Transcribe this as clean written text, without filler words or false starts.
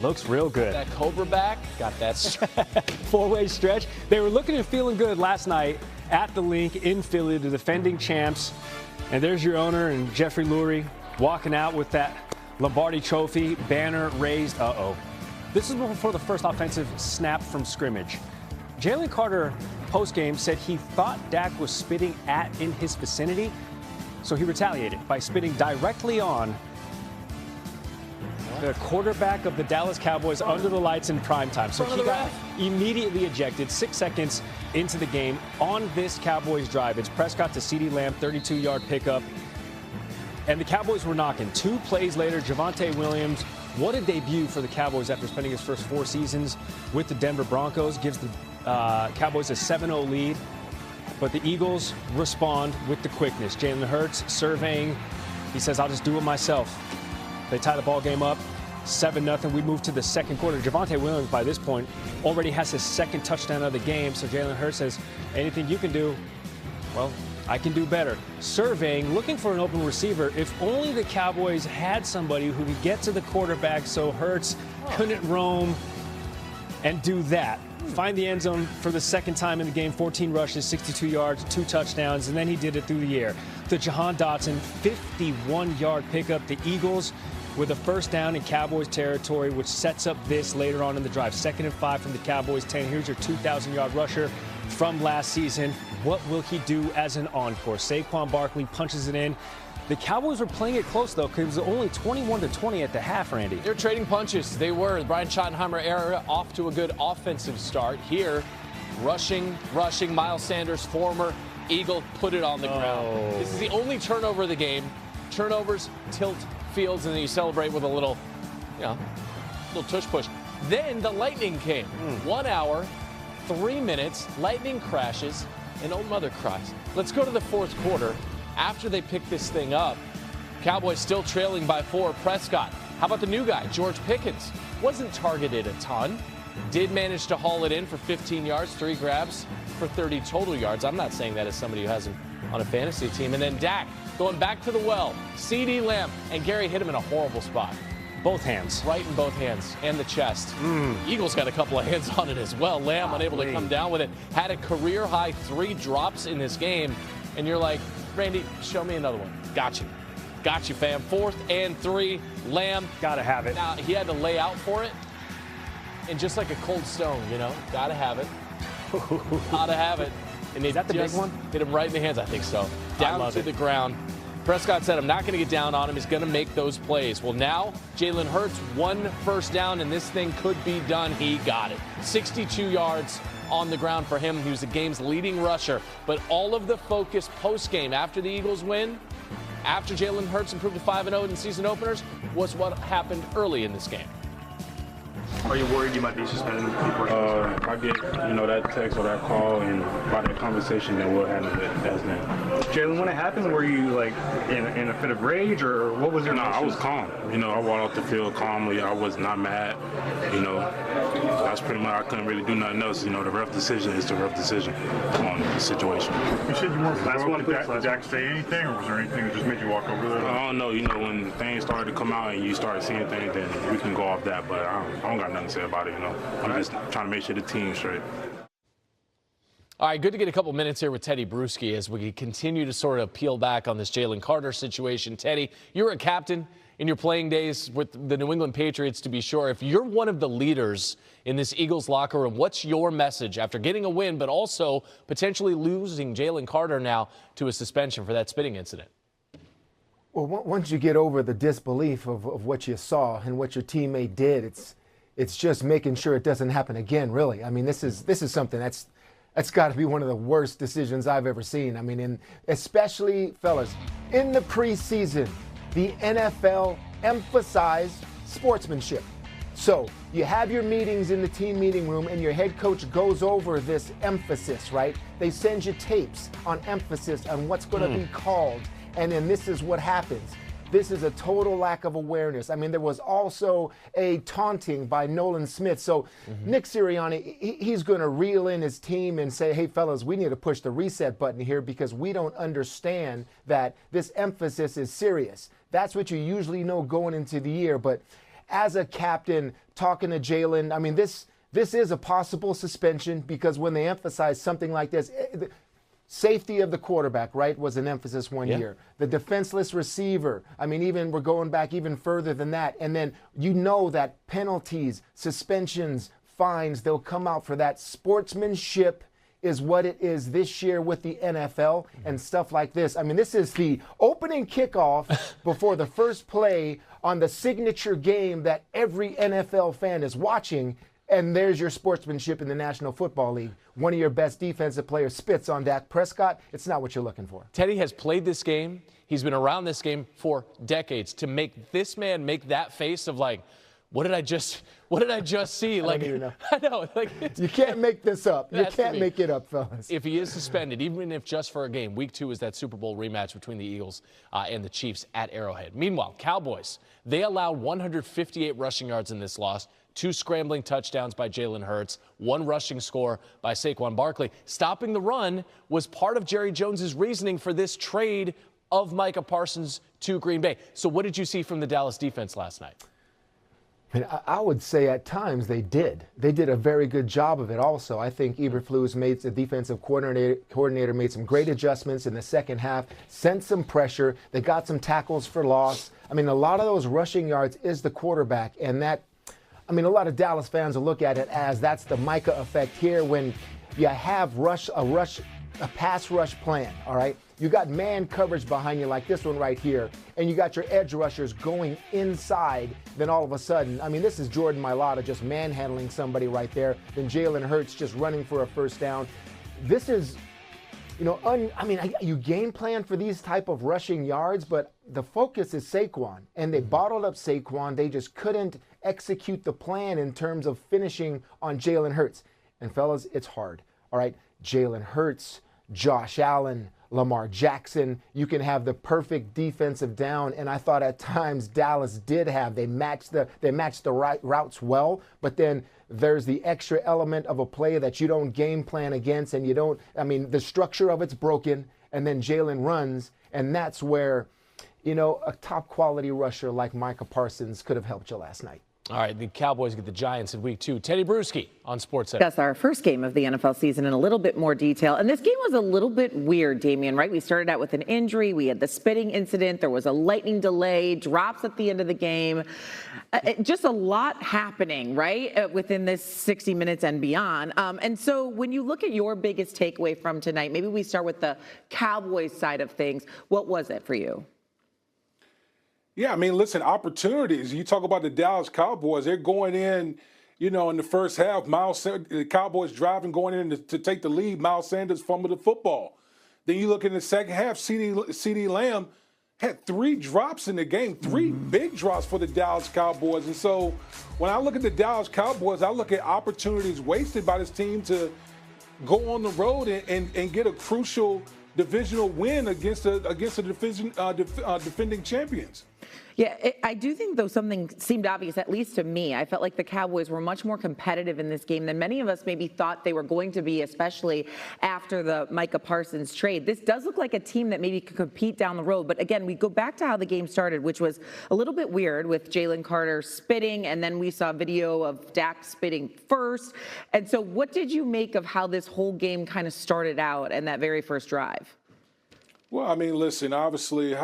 Looks real good. That Cobra back, got that four-way stretch. They were looking and feeling good last night at the Link in Philly, the defending champs. And there's your owner and Jeffrey Lurie walking out with that Lombardi trophy, banner raised. This is before the first offensive snap from scrimmage. Jalen Carter, post-game, said he thought Dak was spitting in his vicinity, so he retaliated by spitting directly on the quarterback of the Dallas Cowboys under the lights in primetime. So he got immediately ejected 6 seconds into the game on this Cowboys drive. It's Prescott to CeeDee Lamb, 32-yard pickup. And the Cowboys were knocking. 2 plays later, Javonte Williams, what a debut for the Cowboys after spending his first 4 seasons with the Denver Broncos. Gives the Cowboys a 7-0 lead. But the Eagles respond with the quickness. Jalen Hurts surveying. He says, I'll just do it myself. They tie the ball game up, 7-0. We move to the second quarter. Javonte Williams, by this point, already has his second touchdown of the game. So Jalen Hurts says, anything you can do, well, I can do better. Surveying, looking for an open receiver. If only the Cowboys had somebody who could get to the quarterback so Hurts couldn't roam and do that. Find the end zone for the second time in the game, 14 rushes, 62 yards, 2 touchdowns, and then he did it through the air. The Jahan Dotson, 51-yard pickup. The Eagles with a first down in Cowboys territory, which sets up this later on in the drive. 2nd and 5 from the Cowboys 10. Here's your 2,000-yard rusher from last season. What will he do as an encore? Saquon Barkley punches it in. The Cowboys were playing it close, though, because it was only 21-20 at the half, Randy. They're trading punches. They were. The Brian Schottenheimer era off to a good offensive start. Here, rushing. Miles Sanders, former Eagle, put it on the ground. This is the only turnover of the game. Turnovers, tilt fields, and then you celebrate with a little tush push. Then the lightning came. 1 hour, 3 minutes, lightning crashes, and old mother cries. Let's go to the fourth quarter. After they pick this thing up, Cowboys still trailing by 4. Prescott. How about the new guy, George Pickens? Wasn't targeted a ton. Did manage to haul it in for 15 yards, 3 grabs for 30 total yards. I'm not saying that as somebody who has him on a fantasy team. And then Dak going back to the well. CeeDee Lamb. And Gary hit him in a horrible spot. Both hands. Right in both hands and the chest. Eagles got a couple of hands on it as well. Lamb unable to come down with it. Had a career-high 3 drops in this game. And you're like, Randy, show me another one. Got you, fam. 4th and 3. Lamb. Gotta have it. Now, he had to lay out for it. And just like a cold stone, gotta have it. Gotta have it. And is that the big one? Hit him right in the hands, I think so. Down to the ground. Prescott said, I'm not going to get down on him. He's going to make those plays. Well, now Jalen Hurts, 1 first down, and this thing could be done. He got it. 62 yards on the ground for him. He was the game's leading rusher. But all of the focus post-game after the Eagles win, after Jalen Hurts improved to 5-0 in season openers, was what happened early in this game. Are you worried you might be suspended? I get, that text or that call, and by that conversation, then we'll handle it as then. Jalen, when it happened, were you like in a fit of rage, or what was your? No, I was calm. I walked off the field calmly. I was not mad. That's pretty much. I couldn't really do nothing else. The ref decision is the ref decision on the situation. You said you weren't fastball. Did Dak say anything, or was there anything that just made you walk over there? I don't know. When things started to come out and you start seeing things, then we can go off that. But I don't got nothing to say about it. I'm just trying to make sure the team's straight. All right, good to get a couple minutes here with Tedy Bruschi as we continue to sort of peel back on this Jalen Carter situation. Teddy, you're a captain in your playing days with the New England Patriots, to be sure. If you're one of the leaders in this Eagles locker room, what's your message after getting a win, but also potentially losing Jalen Carter now to a suspension for that spitting incident? Well, once you get over the disbelief of what you saw and what your teammate did, it's just making sure it doesn't happen again, really. I mean, this is something that's got to be one of the worst decisions I've ever seen. I mean, especially, fellas, in the preseason, the NFL emphasized sportsmanship. So you have your meetings in the team meeting room, and your head coach goes over this emphasis, right? They send you tapes on emphasis on what's going to be called, and then this is what happens. This is a total lack of awareness. I mean, there was also a taunting by Nolan Smith. So Nick Sirianni, he's going to reel in his team and say, hey, fellas, we need to push the reset button here because we don't understand that this emphasis is serious. That's what you usually know going into the year. But as a captain, talking to Jalen, I mean, this is a possible suspension because when they emphasize something like this, safety of the quarterback, right, was an emphasis one year. The defenseless receiver, I mean, even we're going back even further than that. And then you know that penalties, suspensions, fines, they'll come out for that. Sportsmanship is what it is this year with the NFL and stuff like this. I mean, this is the opening kickoff before the first play on the signature game that every NFL fan is watching. And there's your sportsmanship in the National Football League. One of your best defensive players spits on Dak Prescott. It's not what you're looking for. Tedy has played this game. He's been around this game for decades. To make this man make that face of like, what did I just see? Like, I don't even know. I know. Like, you can't make this up. You can't make it up, fellas. If he is suspended, even if just for a game, week 2 is that Super Bowl rematch between the Eagles and the Chiefs at Arrowhead. Meanwhile, Cowboys, they allowed 158 rushing yards in this loss. 2 scrambling touchdowns by Jalen Hurts, 1 rushing score by Saquon Barkley. Stopping the run was part of Jerry Jones's reasoning for this trade of Micah Parsons to Green Bay. So what did you see from the Dallas defense last night? And I would say at times they did. They did a very good job of it also. I think Eberflus made the defensive coordinator made some great adjustments in the second half, sent some pressure. They got some tackles for loss. I mean, a lot of those rushing yards is the quarterback, and that, I mean, a lot of Dallas fans will look at it as that's the Micah effect here when you have a pass rush plan, all right? You got man coverage behind you like this one right here, and you got your edge rushers going inside. Then all of a sudden, I mean, this is Jordan Mailata just manhandling somebody right there. Then Jalen Hurts just running for a first down. This is, you know, you game plan for these type of rushing yards, but the focus is Saquon, and they bottled up Saquon. They just couldn't execute the plan in terms of finishing on Jalen Hurts. And fellas, it's hard, all right? Jalen Hurts, Josh Allen, Lamar Jackson, you can have the perfect defensive down, and I thought at times Dallas did have. They matched the right routes well, but then there's the extra element of a play that you don't game plan against, and you don't, I mean, the structure of it's broken, and then Jalen runs, and that's where, you know, a top quality rusher like Micah Parsons could have helped you last night. All right, the Cowboys get the Giants in week 2. Tedy Bruschi on SportsCenter. That's our first game of the NFL season in a little bit more detail. And this game was a little bit weird, Damian, right? We started out with an injury. We had the spitting incident. There was a lightning delay, drops at the end of the game. Just a lot happening, right, within this 60 minutes and beyond. And so when you look at your biggest takeaway from tonight, maybe we start with the Cowboys side of things. What was it for you? Yeah, I mean, listen, opportunities. You talk about the Dallas Cowboys. They're going in, you know, in the first half. The Cowboys driving, going in to take the lead. Miles Sanders fumbled the football. Then you look in the second half, CeeDee Lamb had 3 drops in the game, 3 big drops for the Dallas Cowboys. And so when I look at the Dallas Cowboys, I look at opportunities wasted by this team to go on the road and get a crucial divisional win against the defending champions. Yeah, I do think, though, something seemed obvious, at least to me. I felt like the Cowboys were much more competitive in this game than many of us maybe thought they were going to be, especially after the Micah Parsons trade. This does look like a team that maybe could compete down the road. But again, we go back to how the game started, which was a little bit weird with Jalen Carter spitting, and then we saw video of Dak spitting first. And so what did you make of how this whole game kind of started out and that very first drive? Well, I mean, listen, obviously,